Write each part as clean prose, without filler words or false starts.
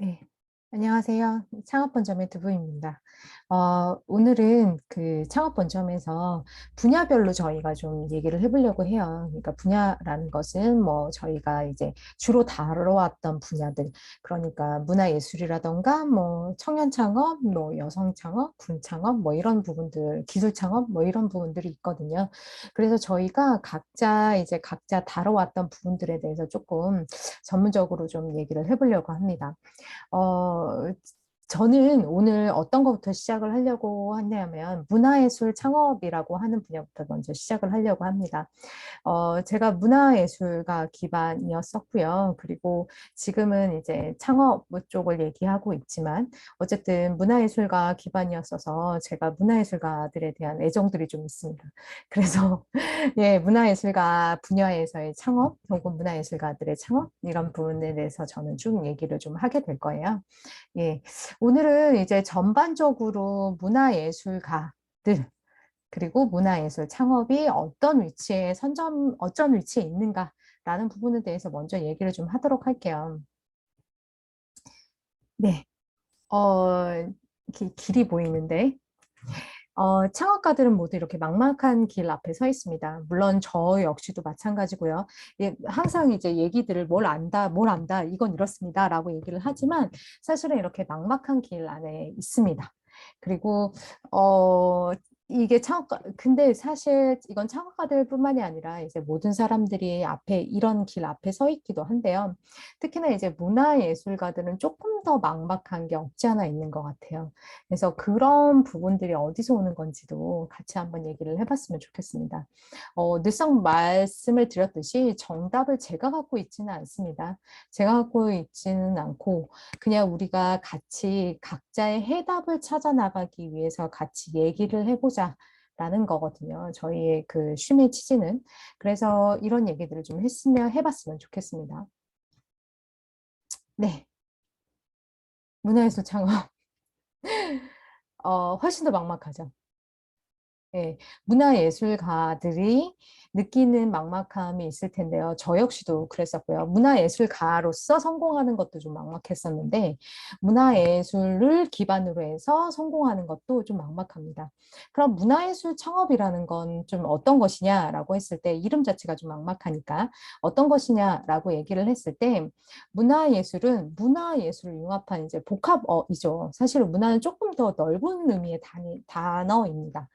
네, 안녕하세요. 창업본점의 두부입니다. 오늘은 그 창업본점에서 분야별로 저희가 좀 얘기를 해보려고 해요. 그러니까 분야라는 것은 뭐 저희가 이제 주로 다뤄왔던 분야들, 그러니까 문화예술이라던가 뭐 청년창업, 뭐 여성창업, 군창업, 뭐 이런 부분들, 기술창업, 뭐 이런 부분들이 있거든요. 그래서 저희가 각자 다뤄왔던 부분들에 대해서 조금 전문적으로 좀 얘기를 해보려고 합니다. 어, 저는 오늘 어떤 것부터 시작을 하려고 하냐면 문화예술 창업이라고 하는 분야부터 먼저 시작을 하려고 합니다. 제가 문화예술가 기반이었었고요. 그리고 지금은 이제 창업 쪽을 얘기하고 있지만 어쨌든 문화예술가 기반이었어서 제가 문화예술가들에 대한 애정들이 좀 있습니다. 그래서 예, 문화예술가 분야에서의 창업 혹은 문화예술가들의 창업 이런 부분에 대해서 저는 쭉 얘기를 좀 하게 될 거예요. 예, 오늘은 이제 전반적으로 문화예술가들 그리고 문화예술 창업이 어떤 위치에 있는가라는 부분에 대해서 먼저 얘기를 좀 하도록 할게요. 네, 길이 보이는데, 창업가들은 모두 이렇게 막막한 길 앞에 서 있습니다. 물론 저 역시도 마찬가지고요. 예, 항상 이제 얘기들을 뭘 안다, 이건 이렇습니다라고 얘기를 하지만 사실은 이렇게 막막한 길 안에 있습니다. 그리고 이게 근데 사실 이건 창업가들뿐만이 아니라 이제 모든 사람들이 앞에 이런 길 앞에 서 있기도 한데요. 특히나 이제 문화예술가들은 조금 더 막막한 게 없지 않아 있는 것 같아요. 그래서 그런 부분들이 어디서 오는 건지도 같이 한번 얘기를 해봤으면 좋겠습니다. 늘상 말씀을 드렸듯이 정답을 제가 갖고 있지는 않습니다. 제가 갖고 있지는 않고 그냥 우리가 같이 각자의 해답을 찾아 나가기 위해서 같이 얘기를 해보자. 라는 거거든요. 저희의 그 쉼의 취지는. 그래서 이런 얘기들을 좀 해봤으면 좋겠습니다. 네. 문화예술 창업. 훨씬 더 막막하죠. 예, 문화예술가들이 느끼는 막막함이 있을 텐데요. 저 역시도 그랬었고요. 문화예술가로서 성공하는 것도 좀 막막했었는데, 문화예술을 기반으로 해서 성공하는 것도 좀 막막합니다. 그럼 문화예술 창업이라는 건 좀 어떤 것이냐라고 했을 때, 이름 자체가 좀 막막하니까, 어떤 것이냐라고 얘기를 했을 때, 문화예술은 문화예술을 융합한 이제 복합어이죠. 사실은 문화는 조금 더 넓은 의미의 단어입니다.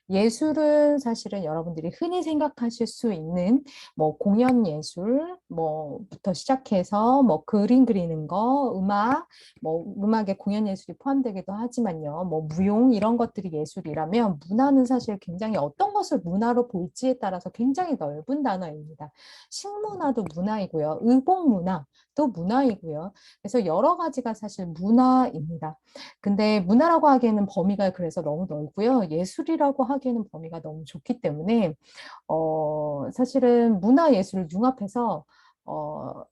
예술은 사실은 여러분들이 흔히 생각하실 수 있는 뭐 공연 예술 뭐부터 시작해서 뭐 그림 그리는 거, 뭐 음악에 공연 예술이 포함되기도 하지만요. 뭐 무용 이런 것들이 예술이라면 문화는 사실 굉장히 어떤 것을 문화로 볼지에 따라서 굉장히 넓은 단어입니다. 식문화도 문화이고요. 의복 문화도 문화이고요. 그래서 여러 가지가 사실 문화입니다. 근데 문화라고 하기에는 범위가 그래서 너무 넓고요. 예술이라고 하기에는 범위가 너무 좁기 때문에, 사실은 문화 예술을 융합해서, 어,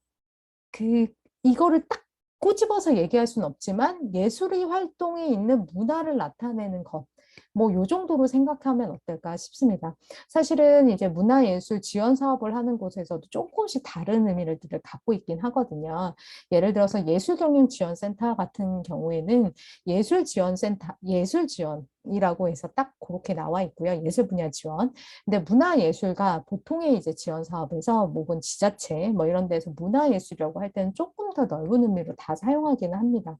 그, 이거를 딱 꼬집어서 얘기할 수는 없지만 예술의 활동에 있는 문화를 나타내는 것. 뭐, 요 정도로 생각하면 어떨까 싶습니다. 사실은 이제 문화예술 지원 사업을 하는 곳에서도 조금씩 다른 의미를 갖고 있긴 하거든요. 예를 들어서 예술경영지원센터 같은 경우에는 예술 지원이라고 해서 딱 그렇게 나와 있고요. 예술 분야 지원. 근데 문화예술가 보통의 이제 지원 사업에서 혹은 지자체 뭐 이런 데서 문화예술이라고 할 때는 조금 더 넓은 의미로 다 사용하기는 합니다.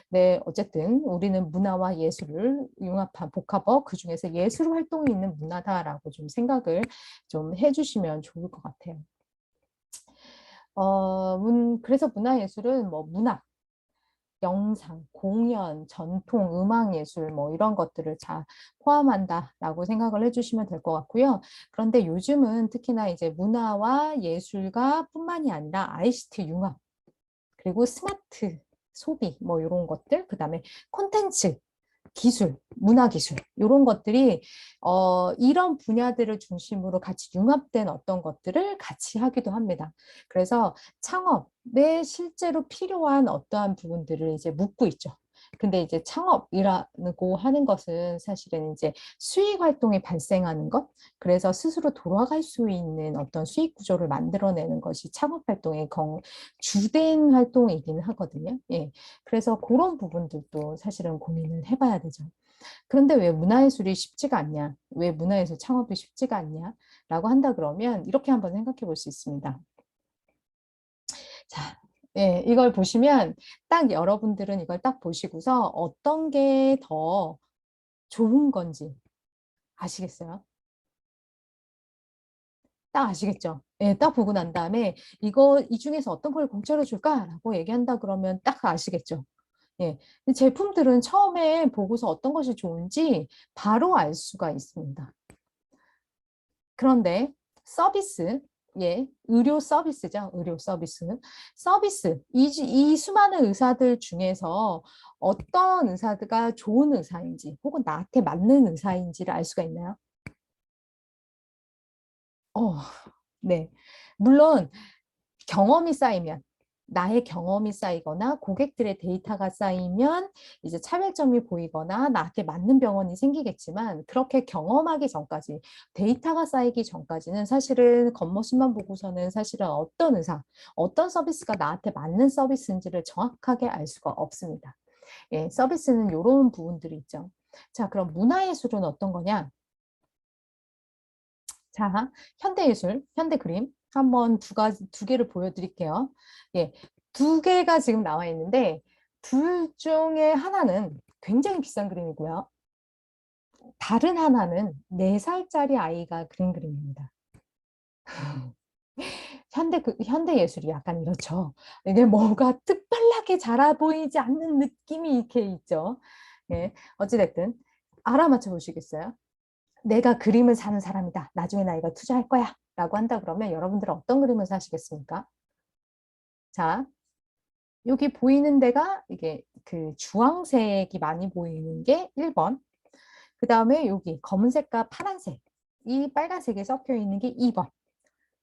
네, 어쨌든 우리는 문화와 예술을 융합한 복합어 그중에서 예술 활동이 있는 문화다라고 좀 생각을 좀 해주시면 좋을 것 같아요. 그래서 문화예술은 뭐 문학, 영상, 공연, 전통, 음악예술 뭐 이런 것들을 다 포함한다라고 생각을 해주시면 될 것 같고요. 그런데 요즘은 특히나 이제 문화와 예술가 뿐만이 아니라 ICT 융합, 그리고 스마트 소비 뭐 이런 것들, 그다음에 콘텐츠, 기술, 문화기술 이런 것들이 이런 분야들을 중심으로 같이 융합된 어떤 것들을 같이 하기도 합니다. 그래서 창업에 실제로 필요한 어떠한 부분들을 이제 묻고 있죠. 근데 이제 창업이라고 하는 것은 사실은 이제 수익 활동이 발생하는 것, 그래서 스스로 돌아갈 수 있는 어떤 수익 구조를 만들어내는 것이 창업 활동의 주된 활동이긴 하거든요. 예. 그래서 그런 부분들도 사실은 고민을 해봐야 되죠. 그런데 왜 문화예술이 쉽지가 않냐? 왜 문화예술 창업이 쉽지가 않냐? 라고 한다 그러면 이렇게 한번 생각해 볼 수 있습니다. 자, 예, 이걸 보시면 딱 여러분들은 이걸 딱 보시고서 어떤 게 더 좋은 건지 아시겠어요? 딱 아시겠죠? 예, 딱 보고 난 다음에 이 중에서 어떤 걸 공짜로 줄까라고 얘기한다 그러면 딱 아시겠죠? 예. 근데 제품들은 처음에 보고서 어떤 것이 좋은지 바로 알 수가 있습니다. 그런데 서비스, 예, 의료 서비스죠. 의료 서비스. 이 수많은 의사들 중에서 어떤 의사가 좋은 의사인지 혹은 나한테 맞는 의사인지를 알 수가 있나요? 어, 네. 물론 경험이 쌓이면 나의 경험이 쌓이거나 고객들의 데이터가 쌓이면 이제 차별점이 보이거나 나한테 맞는 병원이 생기겠지만 그렇게 경험하기 전까지 데이터가 쌓이기 전까지는 사실은 겉모습만 보고서는 사실은 어떤 의사, 어떤 서비스가 나한테 맞는 서비스인지를 정확하게 알 수가 없습니다. 예, 서비스는 이런 부분들이 있죠. 자, 그럼 문화예술은 어떤 거냐? 자, 현대예술, 현대그림 한번 두 개를 보여드릴게요. 예, 두 개가 지금 나와 있는데 둘 중에 하나는 굉장히 비싼 그림이고요. 다른 하나는 4살짜리 아이가 그린 그림입니다. 현대예술이 약간 이렇죠. 이게 뭐가 특별하게 자라 보이지 않는 느낌이 이렇게 있죠. 예, 어찌됐든 알아맞혀 보시겠어요? 내가 그림을 사는 사람이다. 나중에 나 이거 투자할 거야. 라고 한다 그러면 여러분들은 어떤 그림을 사시겠습니까? 자, 여기 보이는 데가 이게 그 주황색이 많이 보이는 게 1번. 그 다음에 여기 검은색과 파란색, 이 빨간색이 섞여 있는 게 2번.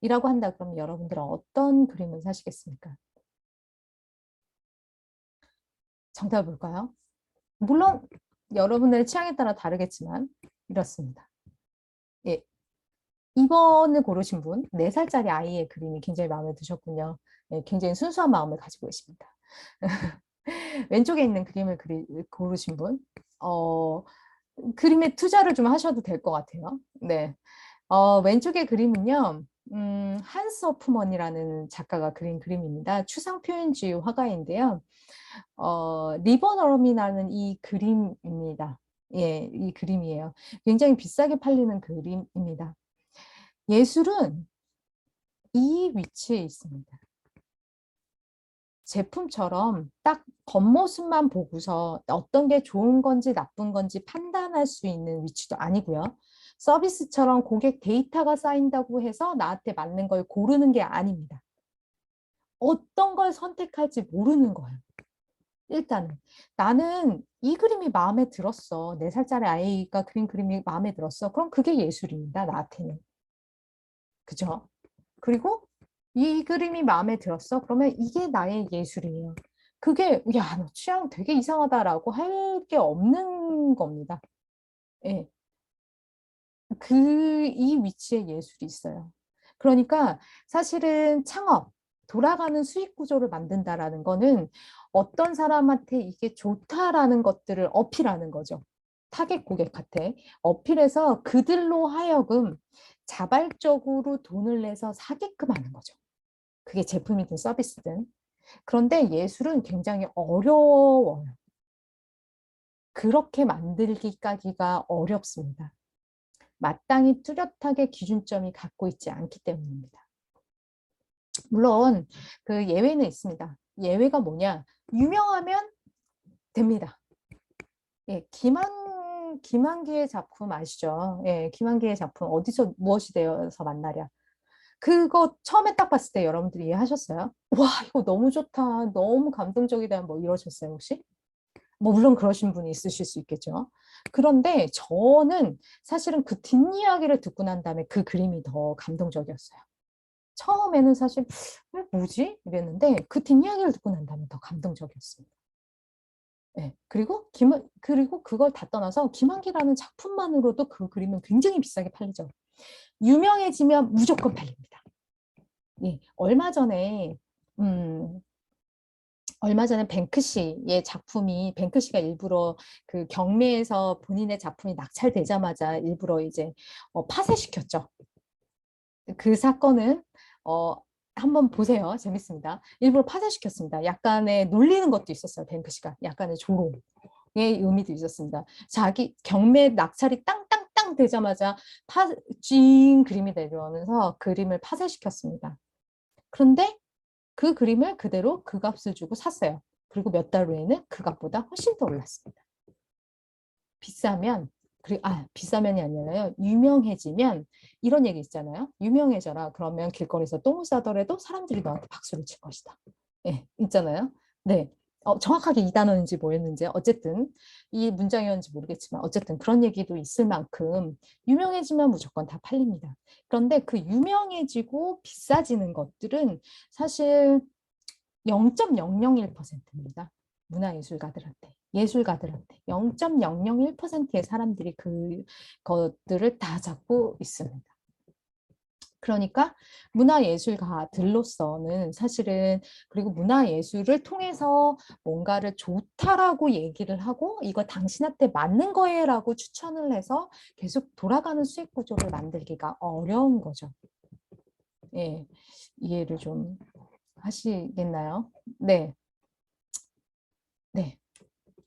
이라고 한다 그러면 여러분들은 어떤 그림을 사시겠습니까? 정답 볼까요? 물론 여러분들의 취향에 따라 다르겠지만 이렇습니다. 예, 2번을 고르신 분, 4살짜리 아이의 그림이 굉장히 마음에 드셨군요. 네, 굉장히 순수한 마음을 가지고 계십니다. 왼쪽에 있는 그림을 고르신 분, 그림에 투자를 좀 하셔도 될 것 같아요. 네. 왼쪽의 그림은요, 한스 호프먼이라는 작가가 그린 그림입니다. 추상 표현주의 화가인데요. 리버너럼이라는 이 그림입니다. 예, 이 그림이에요. 굉장히 비싸게 팔리는 그림입니다. 예술은 이 위치에 있습니다. 제품처럼 딱 겉모습만 보고서 어떤 게 좋은 건지 나쁜 건지 판단할 수 있는 위치도 아니고요. 서비스처럼 고객 데이터가 쌓인다고 해서 나한테 맞는 걸 고르는 게 아닙니다. 어떤 걸 선택할지 모르는 거예요. 일단은 나는 이 그림이 마음에 들었어. 4살짜리 아이가 그린 그림이 마음에 들었어. 그럼 그게 예술입니다. 나한테는. 그죠? 그리고 이 그림이 마음에 들었어? 그러면 이게 나의 예술이에요. 그게 야, 너 취향 되게 이상하다라고 할 게 없는 겁니다. 예. 이 위치에 예술이 있어요. 그러니까 사실은 창업, 돌아가는 수익 구조를 만든다라는 거는 어떤 사람한테 이게 좋다라는 것들을 어필하는 거죠. 타겟 고객한테 어필해서 그들로 하여금 자발적으로 돈을 내서 사게끔 하는 거죠. 그게 제품이든 서비스든. 그런데 예술은 굉장히 어려워요. 그렇게 만들기까지가 어렵습니다. 마땅히 뚜렷하게 기준점이 갖고 있지 않기 때문입니다. 물론 그 예외는 있습니다. 예외가 뭐냐? 유명하면 됩니다. 예, 김한기의 작품 아시죠? 예, 김한기의 작품 어디서 무엇이 되어서 만나랴? 그거 처음에 딱 봤을 때 여러분들이 이해하셨어요? 와, 이거 너무 좋다. 너무 감동적이다. 뭐 이러셨어요, 혹시? 뭐 물론 그러신 분이 있으실 수 있겠죠. 그런데 저는 사실은 그 뒷이야기를 듣고 난 다음에 그 그림이 더 감동적이었어요. 처음에는 사실 왜 뭐지? 이랬는데 그 뒷이야기를 듣고 난 다음에 더 감동적이었습니다. 네. 그리고 그걸 다 떠나서 김한기라는 작품만으로도 그 그림은 굉장히 비싸게 팔리죠. 유명해지면 무조건 팔립니다. 예, 음, 얼마 전에 뱅크시의 작품이, 뱅크시가 일부러 그 경매에서 본인의 작품이 낙찰되자마자 일부러 이제 파쇄시켰죠. 그 사건은 어, 한번 보세요. 재밌습니다. 일부러 파쇄시켰습니다. 약간의 놀리는 것도 있었어요. 뱅크시가 약간의 조롱의 의미도 있었습니다. 자기 경매 낙찰이 땅땅땅 되자마자 찡 그림이 내려오면서 그림을 파쇄시켰습니다. 그런데 그 그림을 그대로 그 값을 주고 샀어요. 그리고 몇 달 후에는 그 값보다 훨씬 더 올랐습니다. 비싸면, 비싸면이 아니라요. 유명해지면 이런 얘기 있잖아요. 유명해져라. 그러면 길거리에서 똥을 싸더라도 사람들이 너한테 박수를 칠 것이다. 예, 있잖아요. 네. 정확하게 이 단어인지 뭐였는지 어쨌든 이 문장이었는지 모르겠지만 어쨌든 그런 얘기도 있을 만큼 유명해지면 무조건 다 팔립니다. 그런데 그 유명해지고 비싸지는 것들은 사실 0.001%입니다. 문화예술가들한테, 예술가들한테 0.001%의 사람들이 그 것들을 다 잡고 있습니다. 그러니까 문화예술가들로서는 사실은, 그리고 문화예술을 통해서 뭔가를 좋다라고 얘기를 하고 이거 당신한테 맞는 거예요라고 추천을 해서 계속 돌아가는 수익 구조를 만들기가 어려운 거죠. 예, 이해를 좀 하시겠나요? 네, 네.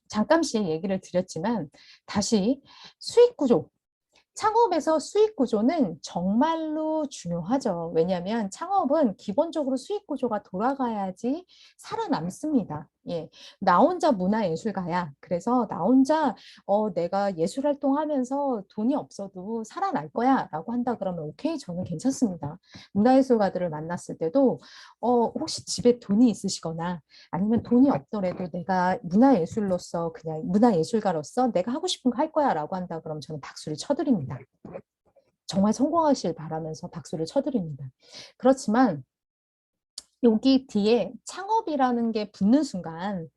잠깐씩 얘기를 드렸지만 다시 수익 구조, 창업에서 수익 구조는 정말로 중요하죠. 왜냐하면 창업은 기본적으로 수익 구조가 돌아가야지 살아남습니다. 예, 나 혼자 문화예술가야. 그래서 나 혼자 내가 예술 활동하면서 돈이 없어도 살아날 거야 라고 한다 그러면 오케이, 저는 괜찮습니다. 문화예술가들을 만났을 때도 혹시 집에 돈이 있으시거나 아니면 돈이 없더라도 내가 문화예술로서, 그냥 문화예술가로서 내가 하고 싶은 거 할 거야 라고 한다 그러면 저는 박수를 쳐드립니다. 정말 성공하실 바라면서 박수를 쳐드립니다. 그렇지만 여기 뒤에 창업이라는 게 붙는 순간,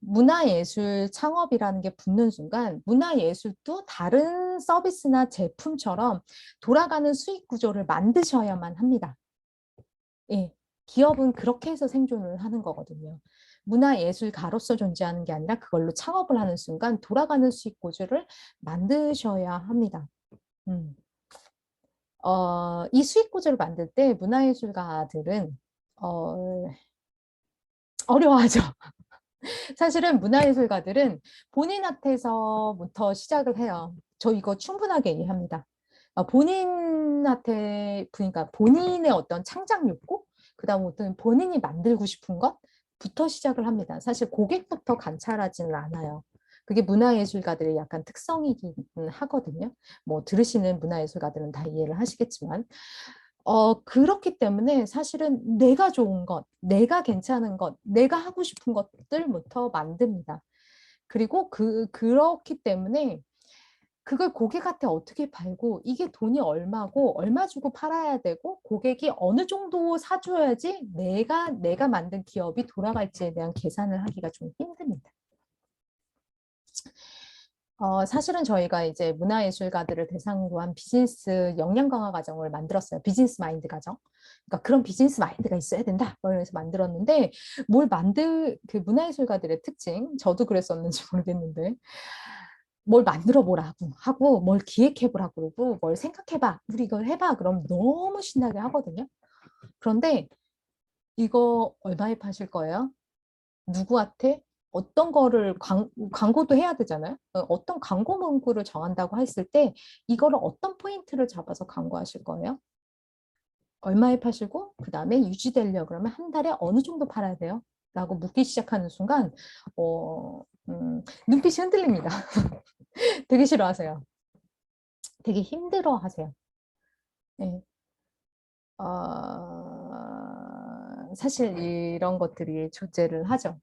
문화예술 창업이라는 게 붙는 순간 문화예술도 다른 서비스나 제품처럼 돌아가는 수익 구조를 만드셔야만 합니다. 예, 기업은 그렇게 해서 생존을 하는 거거든요. 문화예술가로서 존재하는 게 아니라 그걸로 창업을 하는 순간 돌아가는 수익 구조를 만드셔야 합니다. 음. 이 수익 구조를 만들 때 문화예술가들은 어, 어려워하죠. 사실은 문화예술가들은 본인한테서부터 시작을 해요. 저 이거 충분하게 이해합니다. 본인한테, 그러니까 본인의 어떤 창작 욕구, 그다음 어떤 본인이 만들고 싶은 것부터 시작을 합니다. 사실 고객부터 관찰하지는 않아요. 그게 문화예술가들의 약간 특성이긴 하거든요. 뭐 들으시는 문화예술가들은 다 이해를 하시겠지만, 그렇기 때문에 사실은 내가 좋은 것, 내가 괜찮은 것, 내가 하고 싶은 것들부터 만듭니다. 그리고 그렇기 때문에 그걸 고객한테 어떻게 팔고, 이게 돈이 얼마고 얼마 주고 팔아야 되고 고객이 어느 정도 사줘야지 내가 만든 기업이 돌아갈지에 대한 계산을 하기가 좀 힘듭니다. 사실은 저희가 이제 문화예술가들을 대상으로 한 비즈니스 역량 강화 과정을 만들었어요. 비즈니스 마인드 과정. 그러니까 그런 비즈니스 마인드가 있어야 된다. 그래서 만들었는데, 그 문화예술가들의 특징, 저도 그랬었는지 모르겠는데, 뭘 만들어 보라고 하고, 뭘 기획해 보라고 그러고, 뭘 생각해 봐. 우리 이걸 해봐. 그럼 너무 신나게 하거든요. 그런데 이거 얼마에 파실 거예요? 누구한테 어떤 거를 광고도 해야 되잖아요. 어떤 광고 문구를 정한다고 했을 때 이거를 어떤 포인트를 잡아서 광고하실 거예요? 얼마에 파시고 그 다음에 유지되려고 그러면 한 달에 어느 정도 팔아야 돼요? 라고 묻기 시작하는 순간 눈빛이 흔들립니다. 되게 싫어하세요. 되게 힘들어하세요. 네. 사실 이런 것들이 존재를 하죠.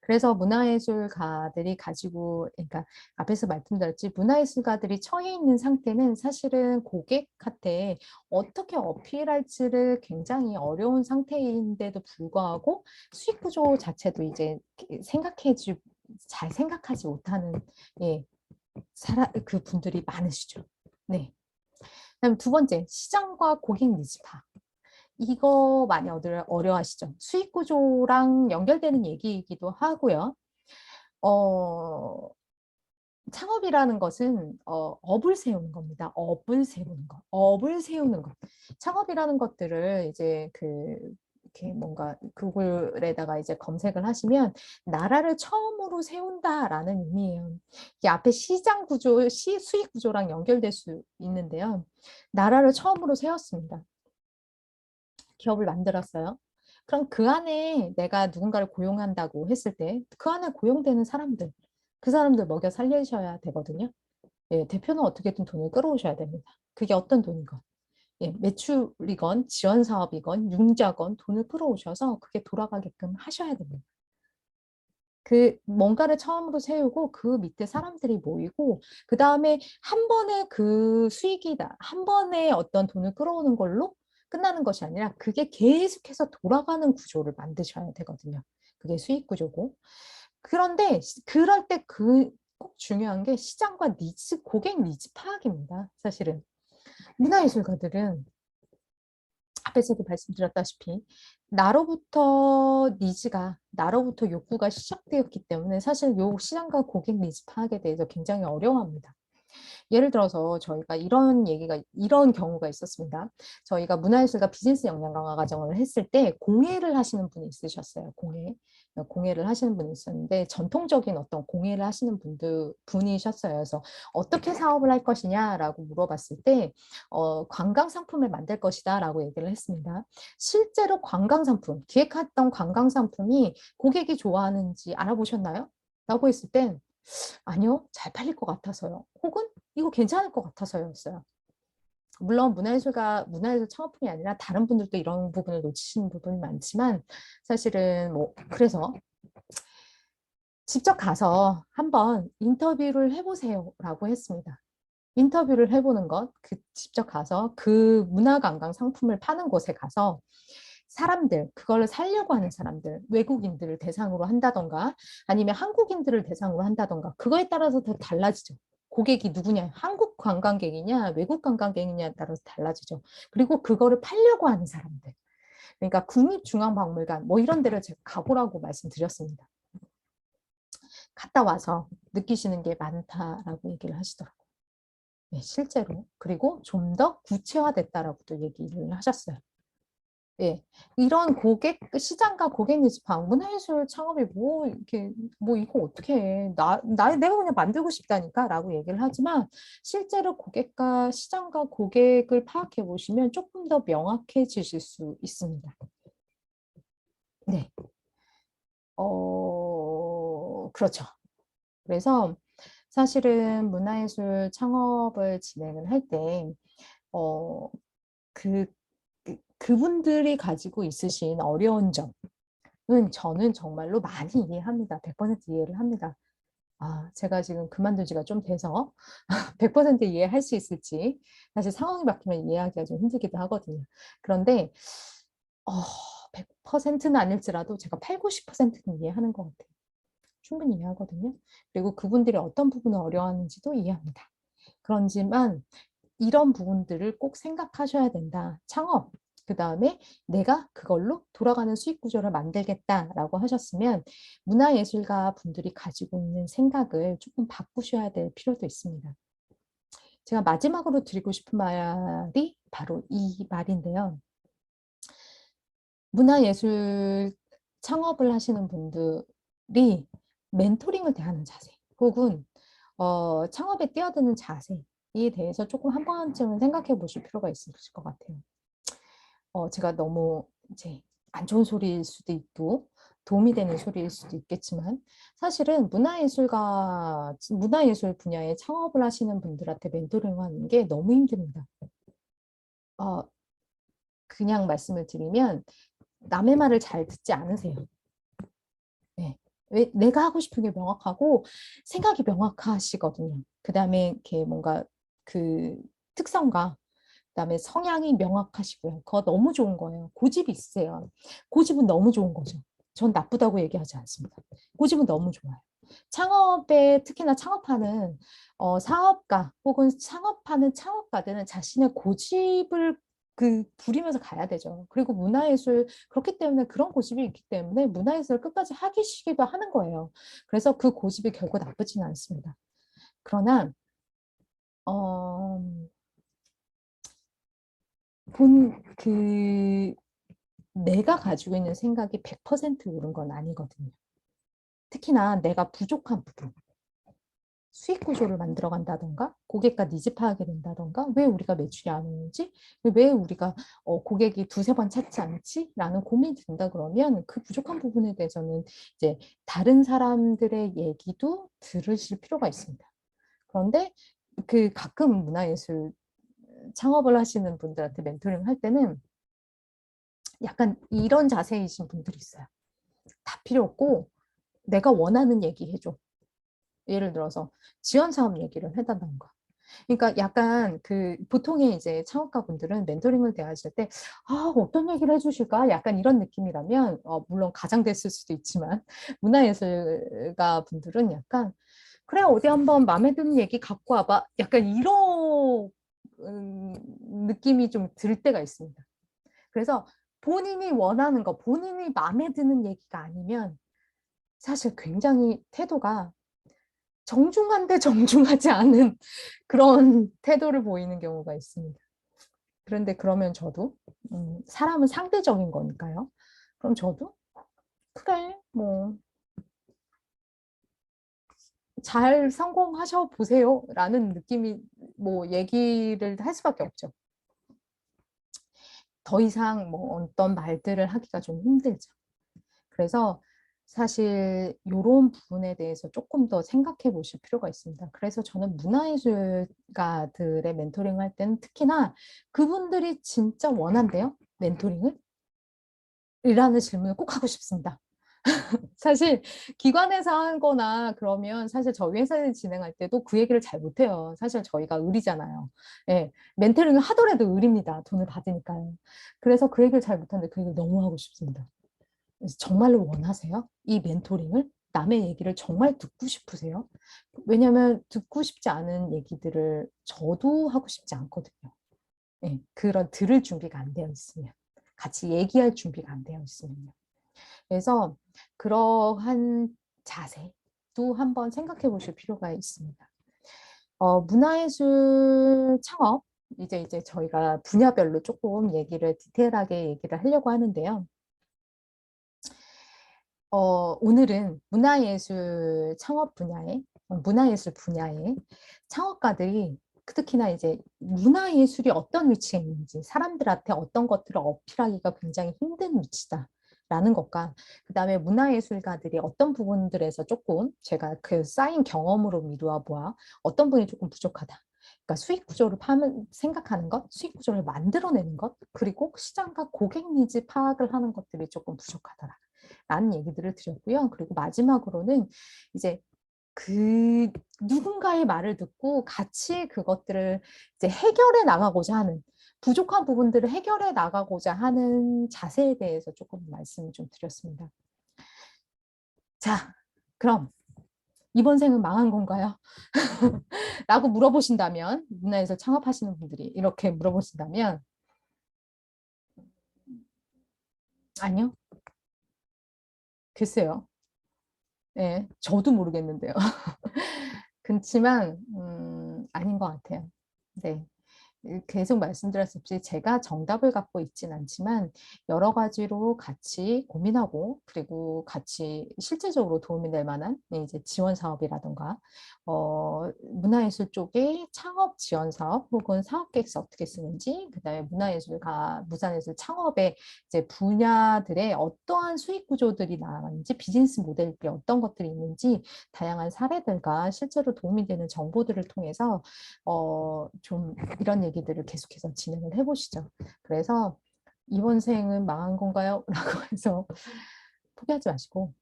그래서 문화예술가들이 가지고, 그러니까 앞에서 말씀드렸지, 문화예술가들이 처해 있는 상태는 사실은 고객한테 어떻게 어필할지를 굉장히 어려운 상태인데도 불구하고 수익 구조 자체도 이제 생각해 잘 생각하지 못하는 예, 그 분들이 많으시죠. 네. 그다음 두 번째, 시장과 고객 니즈 파. 이거 많이 어려워하시죠. 수익 구조랑 연결되는 얘기이기도 하고요. 어, 창업이라는 것은 업을 세우는 겁니다. 업을 세우는 것. 업을 세우는 것. 창업이라는 것들을 이제 이렇게 뭔가 구글에다가 이제 검색을 하시면 나라를 처음으로 세운다라는 의미예요. 이게 앞에 시장 구조, 수익 구조랑 연결될 수 있는데요. 나라를 처음으로 세웠습니다. 기업을 만들었어요. 그럼 그 안에 내가 누군가를 고용한다고 했을 때 그 안에 고용되는 사람들, 그 사람들 먹여 살리셔야 되거든요. 예, 대표는 어떻게든 돈을 끌어오셔야 됩니다. 그게 어떤 돈이건. 예, 매출이건 지원 사업이건 융자건 돈을 끌어오셔서 그게 돌아가게끔 하셔야 됩니다. 그 뭔가를 처음으로 세우고 그 밑에 사람들이 모이고 그 다음에 한 번에 그 수익이다. 한 번에 어떤 돈을 끌어오는 걸로 끝나는 것이 아니라 그게 계속해서 돌아가는 구조를 만드셔야 되거든요. 그게 수익 구조고. 그런데 그럴 때 꼭 중요한 게 시장과 니즈, 고객 니즈 파악입니다. 사실은. 문화예술가들은 앞에서도 말씀드렸다시피 나로부터 욕구가 시작되었기 때문에 사실 요 시장과 고객 니즈 파악에 대해서 굉장히 어려워합니다. 예를 들어서 저희가 이런 경우가 있었습니다. 저희가 문화예술과 비즈니스 역량 강화 과정을 했을 때 공예를 하시는 분이 있으셨어요. 공예를 하시는 분이 있었는데 전통적인 어떤 공예를 하시는 분이셨어요. 그래서 어떻게 사업을 할 것이냐라고 물어봤을 때 관광 상품을 만들 것이다라고 얘기를 했습니다. 실제로 기획했던 관광 상품이 고객이 좋아하는지 알아보셨나요? 라고 했을 땐 아니요, 잘 팔릴 것 같아서요. 혹은 이거 괜찮을 것 같아서였어요. 물론 문화예술 창업뿐이 아니라 다른 분들도 이런 부분을 놓치시는 부분이 많지만 사실은 그래서 직접 가서 한번 인터뷰를 해보세요라고 했습니다. 인터뷰를 해보는 것, 직접 가서 그 문화관광 상품을 파는 곳에 가서 그거를 살려고 하는 사람들, 외국인들을 대상으로 한다던가 아니면 한국인들을 대상으로 한다던가 그거에 따라서 더 달라지죠. 고객이 누구냐, 한국 관광객이냐, 외국 관광객이냐에 따라서 달라지죠. 그리고 그거를 팔려고 하는 사람들. 그러니까 국립중앙박물관 이런 데를 제가 가보라고 말씀드렸습니다. 갔다 와서 느끼시는 게 많다라고 얘기를 하시더라고요. 네, 실제로. 그리고 좀 더 구체화됐다라고 또 얘기를 하셨어요. 예, 이런 시장과 고객 니즈 파악, 문화예술 창업이 이거 어떻게 해. 내가 그냥 만들고 싶다니까 라고 얘기를 하지만 실제로 시장과 고객을 파악해 보시면 조금 더 명확해지실 수 있습니다. 네. 그렇죠. 그래서 사실은 문화예술 창업을 진행을 할 때, 어, 그, 그분들이 가지고 있으신 어려운 점은 저는 정말로 많이 이해합니다. 100% 이해를 합니다. 제가 지금 그만둔 지가 좀 돼서 100% 이해할 수 있을지 사실 상황이 바뀌면 이해하기가 좀 힘들기도 하거든요. 그런데 100%는 아닐지라도 제가 8, 90%는 이해하는 것 같아요. 충분히 이해하거든요. 그리고 그분들이 어떤 부분을 어려워하는지도 이해합니다. 그렇지만 이런 부분들을 꼭 생각하셔야 된다. 창업, 그 다음에 내가 그걸로 돌아가는 수익 구조를 만들겠다라고 하셨으면 문화예술가 분들이 가지고 있는 생각을 조금 바꾸셔야 될 필요도 있습니다. 제가 마지막으로 드리고 싶은 말이 바로 이 말인데요. 문화예술 창업을 하시는 분들이 멘토링을 대하는 자세 혹은 창업에 뛰어드는 자세에 대해서 조금 한 번쯤은 생각해 보실 필요가 있으실 것 같아요. 제가 너무 이제 안 좋은 소리일 수도 있고 도움이 되는 소리일 수도 있겠지만 사실은 문화예술 분야에 창업을 하시는 분들한테 멘토링 하는 게 너무 힘듭니다. 어, 그냥 말씀을 드리면 남의 말을 잘 듣지 않으세요. 네. 내가 하고 싶은 게 명확하고 생각이 명확하시거든요. 그 다음에 이렇게 뭔가 그 특성과 그다음에 성향이 명확하시고요. 그거 너무 좋은 거예요. 고집이 있으세요. 고집은 너무 좋은 거죠. 전 나쁘다고 얘기하지 않습니다. 고집은 너무 좋아요. 창업에 특히나 창업하는 사업가 혹은 창업하는 창업가들은 자신의 고집을 부리면서 가야 되죠. 그리고 문화예술 그렇기 때문에 그런 고집이 있기 때문에 문화예술을 끝까지 하기 시기도 하는 거예요. 그래서 그 고집이 결코 나쁘지는 않습니다. 그러나 어, 내가 가지고 있는 생각이 100% 옳은 건 아니거든요. 특히나 내가 부족한 부분. 수익 구조를 만들어 간다던가 고객과 니즈 파악이 된다던가 왜 우리가 매출이 안 오는지 왜 우리가 고객이 두세 번 찾지 않지? 라는 고민이 든다 그러면 그 부족한 부분에 대해서는 이제 다른 사람들의 얘기도 들으실 필요가 있습니다. 그런데 가끔 문화예술 창업을 하시는 분들한테 멘토링 할 때는 약간 이런 자세이신 분들이 있어요. 다 필요 없고 내가 원하는 얘기 해줘. 예를 들어서 지원 사업 얘기를 해달라던가. 그러니까 약간 보통의 이제 창업가 분들은 멘토링을 대하실 때, 어떤 얘기를 해주실까? 약간 이런 느낌이라면, 물론 가장됐을 수도 있지만, 문화예술가 분들은 약간, 그래, 어디 한번 마음에 드는 얘기 갖고 와봐. 약간 이런 느낌이 좀 들 때가 있습니다. 그래서 본인이 원하는 거, 본인이 마음에 드는 얘기가 아니면, 사실 굉장히 태도가 정중한데 정중하지 않은 그런 태도를 보이는 경우가 있습니다. 그런데 그러면 저도 사람은 상대적인 거니까요. 그럼 저도 그래 뭐 잘 성공하셔 보세요 라는 느낌이 뭐 얘기를 할 수밖에 없죠. 더 이상 뭐 어떤 말들을 하기가 좀 힘들죠. 그래서 사실 이런 부분에 대해서 조금 더 생각해 보실 필요가 있습니다. 그래서 저는 문화예술가들의 멘토링을 할 때는 특히나 그분들이 진짜 원한대요. 멘토링을? 이라는 질문을 꼭 하고 싶습니다. 사실 기관에서 하거나 그러면 사실 저희 회사를 진행할 때도 그 얘기를 잘 못해요. 사실 저희가 을이잖아요. 예, 멘토링을 하더라도 을입니다. 돈을 받으니까요. 그래서 그 얘기를 잘 못하는데 그 얘기를 너무 하고 싶습니다. 정말로 원하세요? 이 멘토링을? 남의 얘기를 정말 듣고 싶으세요? 왜냐하면 듣고 싶지 않은 얘기들을 저도 하고 싶지 않거든요. 네, 그런 들을 준비가 안 되어 있으면. 같이 얘기할 준비가 안 되어 있으면요. 그래서 그러한 자세도 한번 생각해 보실 필요가 있습니다. 문화예술 창업, 이제 저희가 분야별로 조금 디테일하게 얘기를 하려고 하는데요. 오늘은 문화예술 분야의 창업가들이 특히나 이제 문화예술이 어떤 위치에 있는지, 사람들한테 어떤 것들을 어필하기가 굉장히 힘든 위치다라는 것과, 그 다음에 문화예술가들이 어떤 부분들에서 조금 제가 쌓인 경험으로 미루어 보아 어떤 부분이 조금 부족하다. 그러니까 수익 구조를 생각하는 것, 수익 구조를 만들어내는 것, 그리고 시장과 고객 니즈 파악을 하는 것들이 조금 부족하더라. 라는 얘기들을 드렸고요. 그리고 마지막으로는 이제 누군가의 말을 듣고 같이 그것들을 이제 해결해 나가고자 하는, 부족한 부분들을 해결해 나가고자 하는 자세에 대해서 조금 말씀을 좀 드렸습니다. 자, 그럼 이번 생은 망한 건가요? 라고 물어보신다면, 문화에서 창업하시는 분들이 이렇게 물어보신다면, 아니요, 글쎄요. 네, 저도 모르겠는데요. 그렇지만 아닌 것 같아요. 네. 계속 말씀드렸듯이 제가 정답을 갖고 있진 않지만 여러 가지로 같이 고민하고 그리고 같이 실제적으로 도움이 될 만한 이제 지원 사업이라든가 문화예술 쪽에 창업 지원 사업 혹은 사업 계획서 어떻게 쓰는지 그다음에 문화예술 창업의 이제 분야들의 어떠한 수익 구조들이 나왔는지 비즈니스 모델들이 어떤 것들이 있는지 다양한 사례들과 실제로 도움이 되는 정보들을 통해서 좀 이런 얘기들을 계속해서 진행을 해보시죠. 그래서 이번 생은 망한 건가요? 라고 해서 포기하지 마시고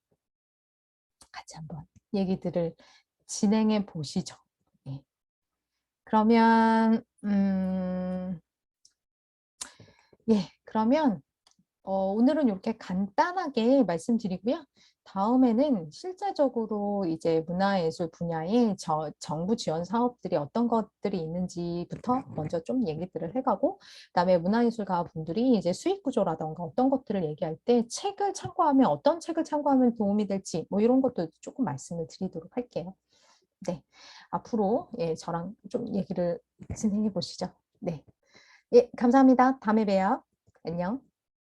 같이 한번 얘기들을 진행해 보시죠. 네. 그러면 예, 그러면 오늘은 이렇게 간단하게 말씀드리고요. 다음에는 실제적으로 이제 문화예술 분야에 정부 지원 사업들이 어떤 것들이 있는지부터 먼저 좀 얘기들을 해가고, 그다음에 문화예술가 분들이 이제 수익 구조라던가 어떤 것들을 얘기할 때 책을 참고하면 어떤 책을 참고하면 도움이 될지 뭐 이런 것도 조금 말씀을 드리도록 할게요. 네, 앞으로 예, 저랑 좀 얘기를 진행해 보시죠. 네, 예, 감사합니다. 다음에 봬요. 안녕.